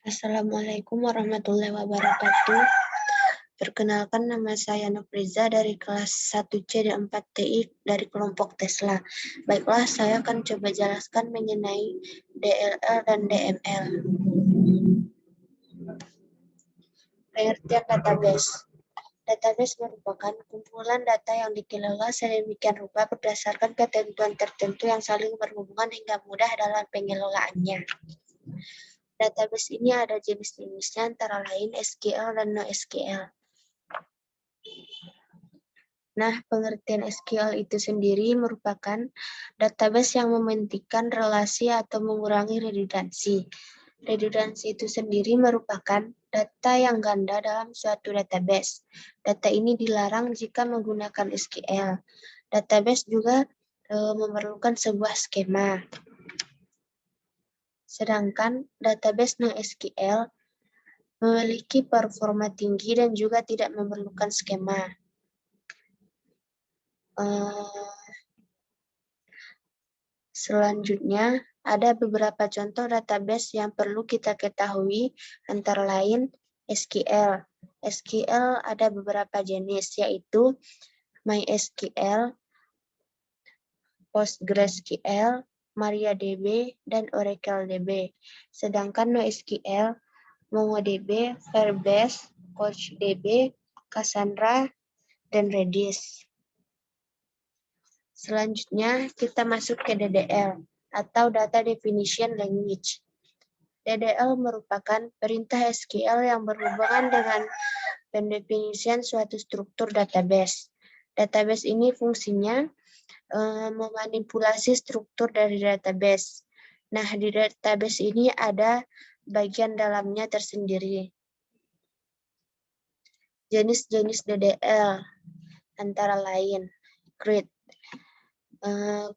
Assalamualaikum warahmatullahi wabarakatuh. Perkenalkan, nama saya Nofriza dari kelas 1C dan 4TI dari kelompok Tesla. Baiklah, saya akan coba jelaskan mengenai DLL dan DML. Pengertian database. Database merupakan kumpulan data yang dikelola sedemikian rupa berdasarkan ketentuan tertentu yang saling berhubungan hingga mudah dalam pengelolaannya. Database ini ada jenis-jenisnya, antara lain SQL dan NoSQL. Nah, pengertian SQL itu sendiri merupakan database yang mementingkan relasi atau mengurangi redundansi. Redundansi itu sendiri merupakan data yang ganda dalam suatu database. Data ini dilarang jika menggunakan SQL. Database juga memerlukan sebuah skema. Sedangkan database NoSQL memiliki performa tinggi dan juga tidak memerlukan skema. Selanjutnya, ada beberapa contoh database yang perlu kita ketahui, antara lain SQL. SQL ada beberapa jenis, yaitu MySQL, PostgreSQL, MariaDB, dan OracleDB. Sedangkan NoSQL, MongoDB, Firebase, CouchDB, Cassandra, dan Redis. Selanjutnya, kita masuk ke DDL, atau Data Definition Language. DDL merupakan perintah SQL yang berhubungan dengan pendefinisian suatu struktur database. Database ini fungsinya memanipulasi struktur dari database. Nah, di database ini ada bagian dalamnya tersendiri. Jenis-jenis DDL antara lain create.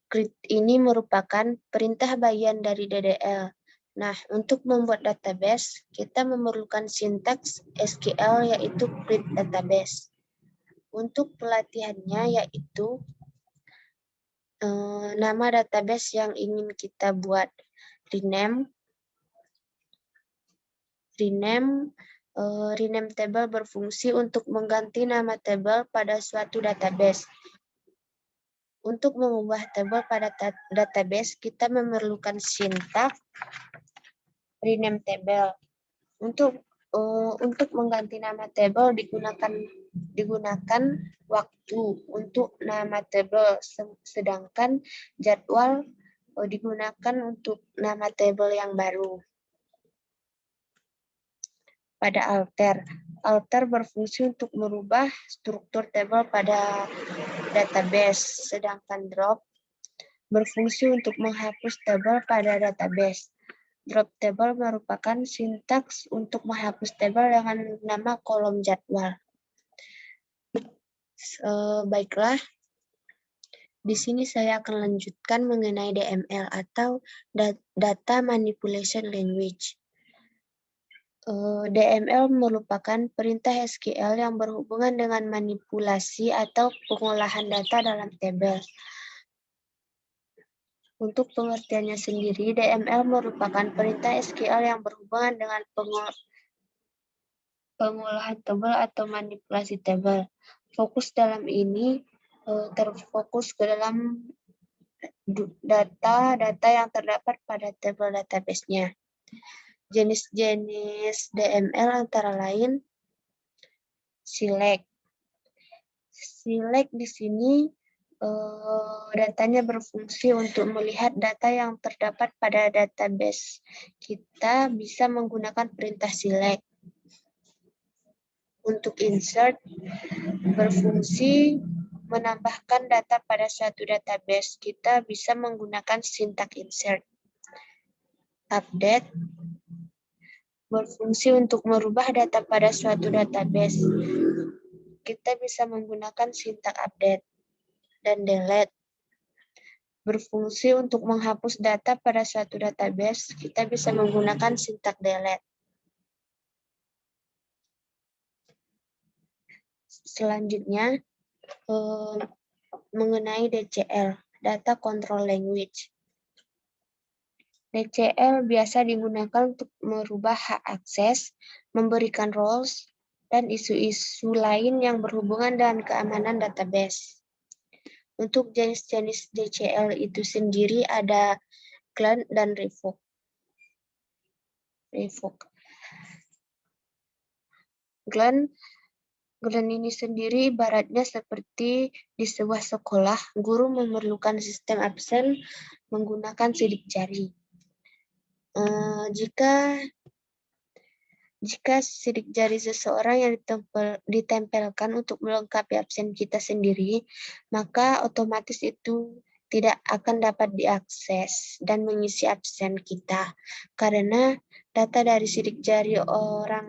Create ini merupakan perintah bagian dari DDL. Nah, untuk membuat database, kita memerlukan sintaks SQL, yaitu create database. Untuk pelatihannya, yaitu nama database yang ingin kita buat. Rename table berfungsi untuk mengganti nama table pada suatu database. Untuk mengubah tabel pada database, kita memerlukan sintaks rename table. Untuk mengganti nama tabel digunakan waktu untuk nama tabel, sedangkan jadwal digunakan untuk nama tabel yang baru. Pada alter berfungsi untuk merubah struktur tabel pada database, sedangkan drop berfungsi untuk menghapus tabel pada database. Drop table merupakan sintaks untuk menghapus tabel dengan nama kolom jadwal. Baiklah, di sini saya akan lanjutkan mengenai DML atau Data Manipulation Language. DML merupakan perintah SQL yang berhubungan dengan manipulasi atau pengolahan data dalam tabel. Untuk pengertiannya sendiri, DML merupakan perintah SQL yang berhubungan dengan pengolahan tabel atau manipulasi tabel. Fokus dalam ini terfokus ke dalam data yang terdapat pada tabel database-nya. Jenis-jenis DML antara lain select. Select di sini datanya berfungsi untuk melihat data yang terdapat pada database. Kita bisa menggunakan perintah select. Untuk insert berfungsi menambahkan data pada suatu database. Kita bisa menggunakan sintaks insert. Update berfungsi untuk merubah data pada suatu database. Kita bisa menggunakan sintaks update. Dan delete berfungsi untuk menghapus data pada suatu database. Kita bisa menggunakan sintaks delete. Selanjutnya, mengenai DCL, Data Control Language. DCL biasa digunakan untuk merubah hak akses, memberikan roles, dan isu-isu lain yang berhubungan dengan keamanan database. Untuk jenis-jenis DCL itu sendiri ada clone dan revoke. Clone ini sendiri ibaratnya seperti di sebuah sekolah, guru memerlukan sistem absen menggunakan sidik jari. Jika sidik jari seseorang yang ditempelkan untuk melengkapi absen kita sendiri, maka otomatis itu tidak akan dapat diakses dan mengisi absen kita. Karena data dari sidik jari orang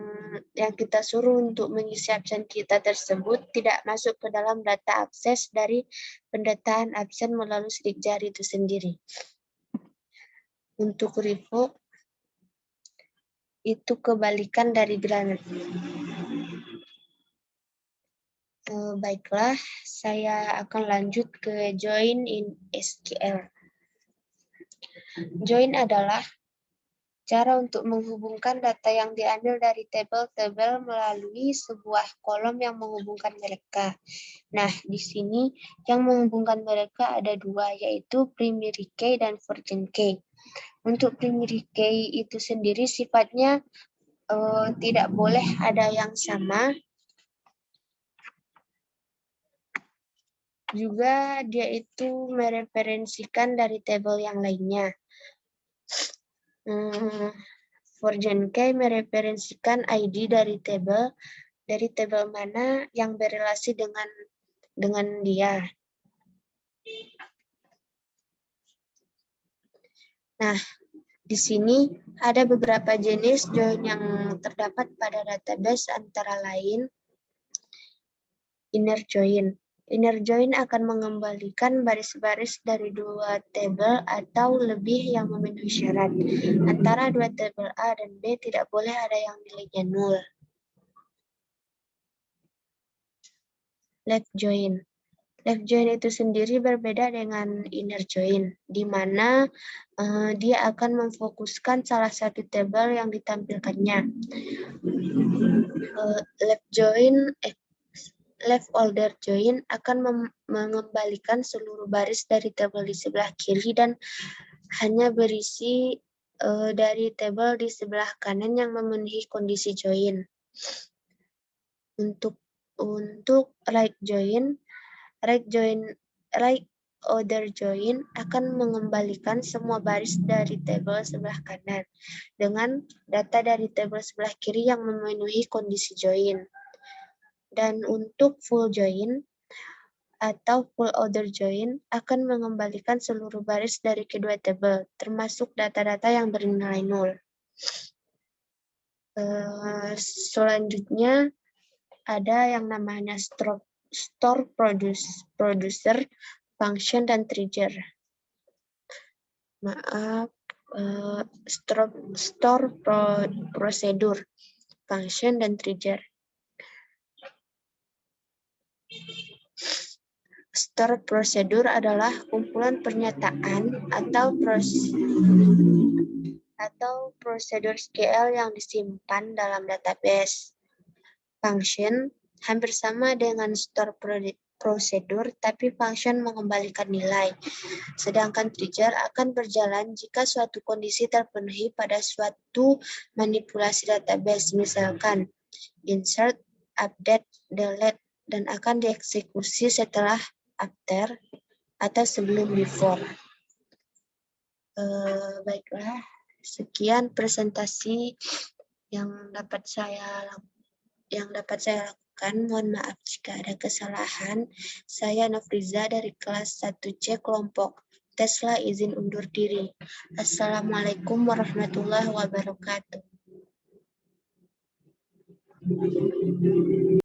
yang kita suruh untuk mengisi absen kita tersebut tidak masuk ke dalam data akses dari pendataan absen melalui sidik jari itu sendiri. Untuk revoke, itu kebalikan dari granat. Baiklah, saya akan lanjut ke join in SQL. Join adalah cara untuk menghubungkan data yang diambil dari tabel-tabel melalui sebuah kolom yang menghubungkan mereka. Nah, di sini yang menghubungkan mereka ada dua, yaitu primary key dan foreign key. Untuk primary key itu sendiri sifatnya tidak boleh ada yang sama. Juga dia itu mereferensikan dari tabel yang lainnya. Foreign key mereferensikan ID dari tabel mana yang berelasi dengan dia. Nah, di sini ada beberapa jenis join yang terdapat pada database, antara lain inner join. Inner join akan mengembalikan baris-baris dari dua tabel atau lebih yang memenuhi syarat. Antara dua tabel A dan B tidak boleh ada yang nilainya 0. Left join. Left join itu sendiri berbeda dengan inner join, di mana dia akan memfokuskan salah satu tabel yang ditampilkannya. Left order join akan mengembalikan seluruh baris dari tabel di sebelah kiri dan hanya berisi dari tabel di sebelah kanan yang memenuhi kondisi join. Untuk right order join akan mengembalikan semua baris dari tabel sebelah kanan dengan data dari tabel sebelah kiri yang memenuhi kondisi join. Dan untuk full join atau full order join akan mengembalikan seluruh baris dari kedua tabel, termasuk data-data yang bernilai 0. Selanjutnya ada yang namanya store producer, function, dan trigger. Store prosedur, function, dan trigger. Store prosedur adalah kumpulan pernyataan atau prosedur SQL yang disimpan dalam database. Function hampir sama dengan store prosedur, tapi function mengembalikan nilai. Sedangkan trigger akan berjalan jika suatu kondisi terpenuhi pada suatu manipulasi database, misalkan insert, update, delete, dan akan dieksekusi setelah after atau sebelum before. Baiklah, sekian presentasi yang dapat saya lakukan. Mohon maaf jika ada kesalahan. Saya Nofriza dari kelas 1C kelompok Tesla, izin undur diri. Assalamualaikum warahmatullahi wabarakatuh.